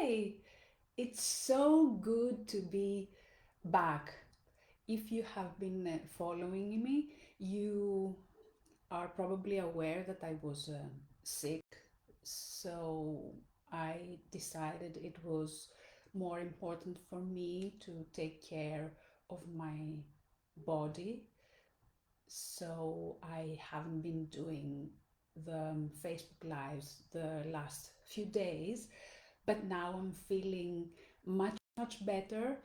Hi! It's so good to be back. If you have been following me, you are probably aware that I was sick. So I decided it was more important for me to take care of my body. So I haven't been doing the Facebook Lives the last few days, but now I'm feeling much better.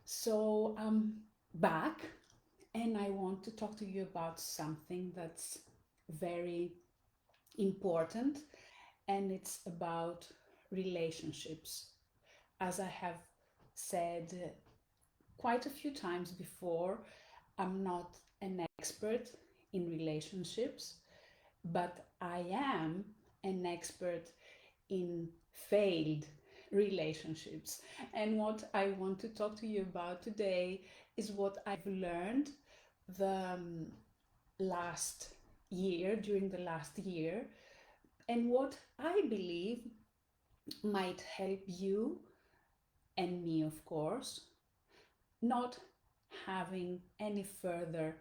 So I'm back and I want to talk to you about something that's very important, and it's about relationships. As I have said quite a few times before, I'm not an expert in relationships, but I am an expert in failed relationships. And what I want to talk to you about today is what I've learned the last during the last year, and what I believe might help you and me, of course, not having any further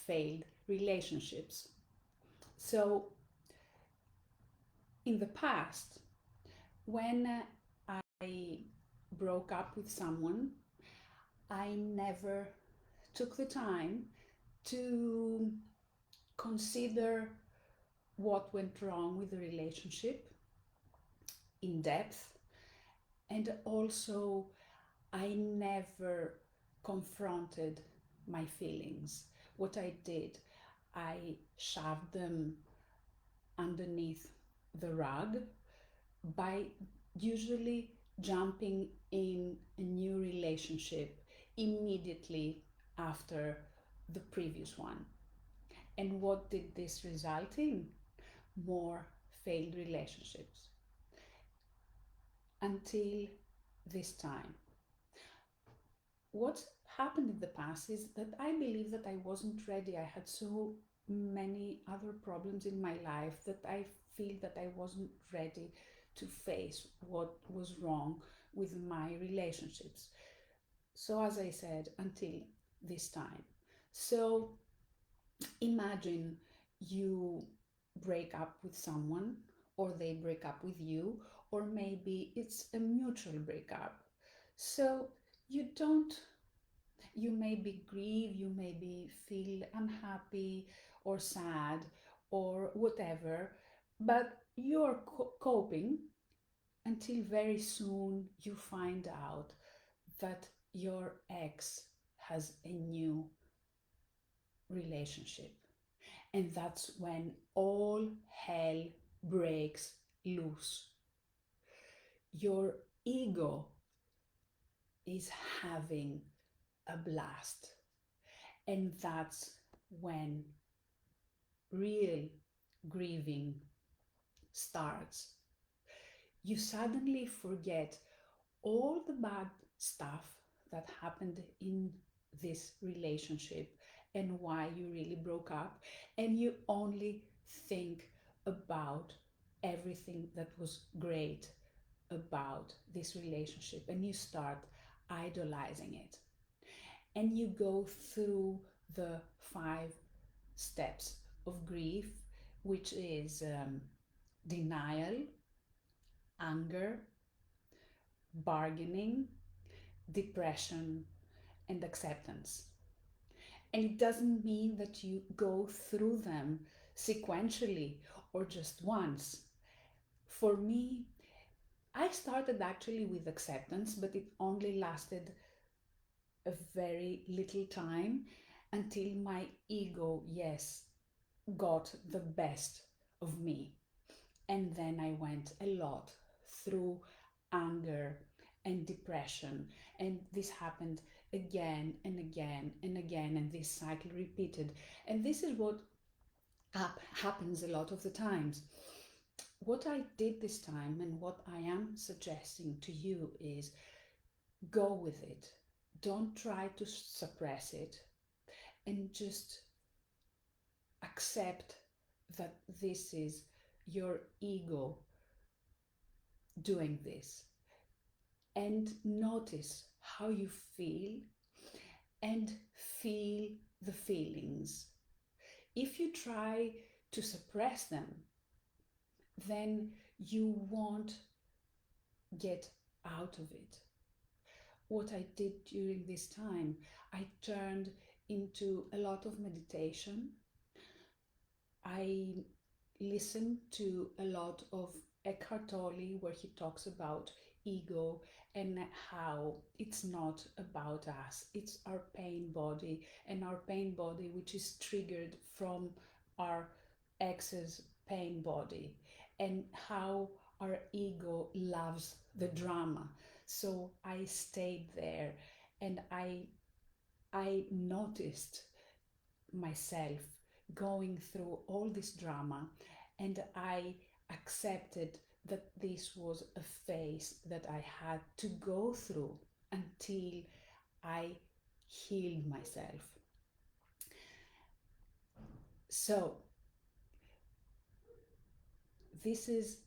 failed relationships. So, in the past, when I broke up with someone, I never took the time to consider what went wrong with the relationship in depth, and also I never confronted my feelings. What I did, I shoved them underneath the rug by usually jumping in a new relationship immediately after the previous one. And what did this result in? More failed relationships until this time. What happened in the past is that I believe that I wasn't ready. I had so many other problems in my life that I feel that I wasn't ready to face what was wrong with my relationships. So, as I said, until this time. So, imagine you break up with someone, or they break up with you, or maybe it's a mutual breakup. So, you don't you maybe grieve, you maybe feel unhappy or sad or whatever, but you're coping until very soon you find out that your ex has a new relationship. And that's when all hell breaks loose. Your ego is having a blast. And that's when real grieving starts. You suddenly forget all the bad stuff that happened in this relationship and why you really broke up, and you only think about everything that was great about this relationship, and you start idolizing it. And you go through the 5 steps of grief, which is denial, anger, bargaining, depression, and acceptance. And it doesn't mean that you go through them sequentially or just once. For me, I started actually with acceptance, but it only lasted a very little time until my ego, yes, got the best of me. And then I went a lot through anger and depression. And this happened again and again and again. And this cycle repeated. And this is what happens a lot of the times. What I did this time and what I am suggesting to you is go with it. Don't try to suppress it, and just accept that this is your ego doing this. and notice how you feel and feel the feelings. If you try to suppress them, then you won't get out of it. What I did during this time, I turned into a lot of meditation. I listened to a lot of Eckhart Tolle, where he talks about ego and how it's not about us, it's our pain body, and our pain body, which is triggered from our ex's pain body, and how our ego loves the drama. So I stayed there, and I noticed myself going through all this drama, and I accepted that this was a phase that I had to go through until I healed myself. So this is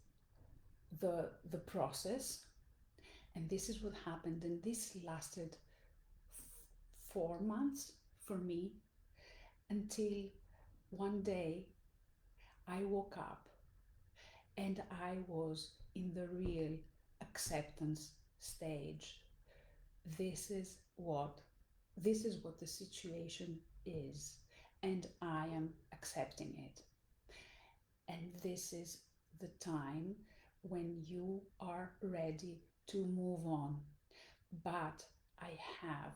the process, and this is what happened, and this lasted 4 months for me, until one day I woke up and I was in the real acceptance stage. This is what this is what the situation is, and I am accepting it. And this is the time when you are ready to move on. But have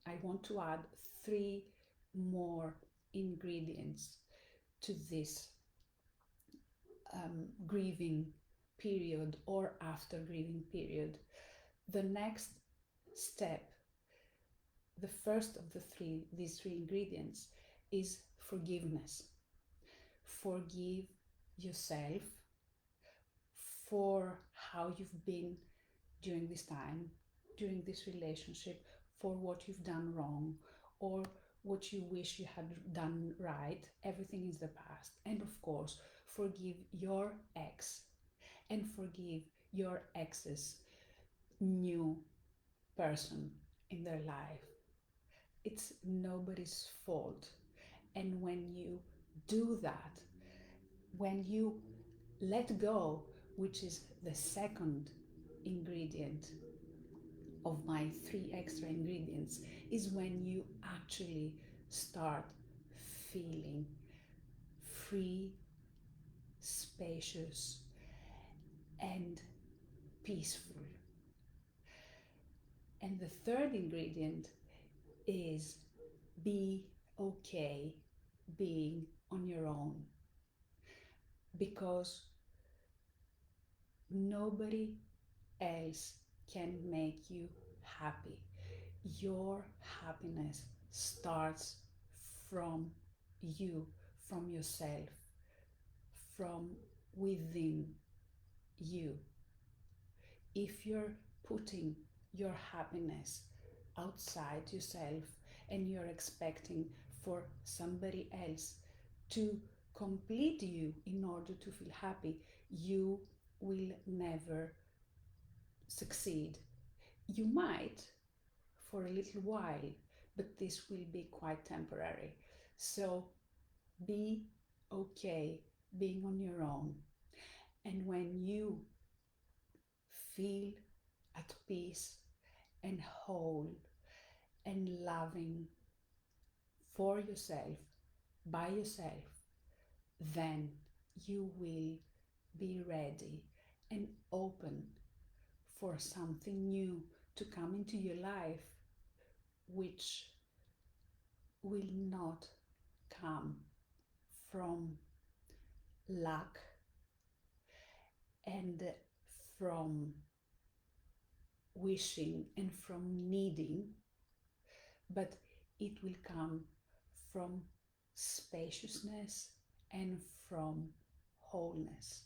I want to add 3 more ingredients to this grieving period or after grieving period. The next step, the first of these 3 ingredients, is forgiveness. Forgive yourself for how you've been during this time, during this relationship, for what you've done wrong or what you wish you had done right. Everything is the past. And of course, forgive your ex and forgive your ex's new person in their life. It's nobody's fault. And when you do that, when you let go, which is the second ingredient of my 3 extra ingredients, is when you actually start feeling free, spacious, and peaceful. And the third ingredient is be okay being on your own, because nobody else can make you happy. Your happiness starts from you, from yourself, from within you. If you're putting your happiness outside yourself and you're expecting for somebody else to complete you in order to feel happy, you will never succeed. You might for a little while, but this will be quite temporary. So be okay being on your own. And when you feel at peace and whole and loving for yourself, by yourself, then you will be ready and open for something new to come into your life, which will not come from lack and from wishing and from needing, but it will come from spaciousness and from wholeness.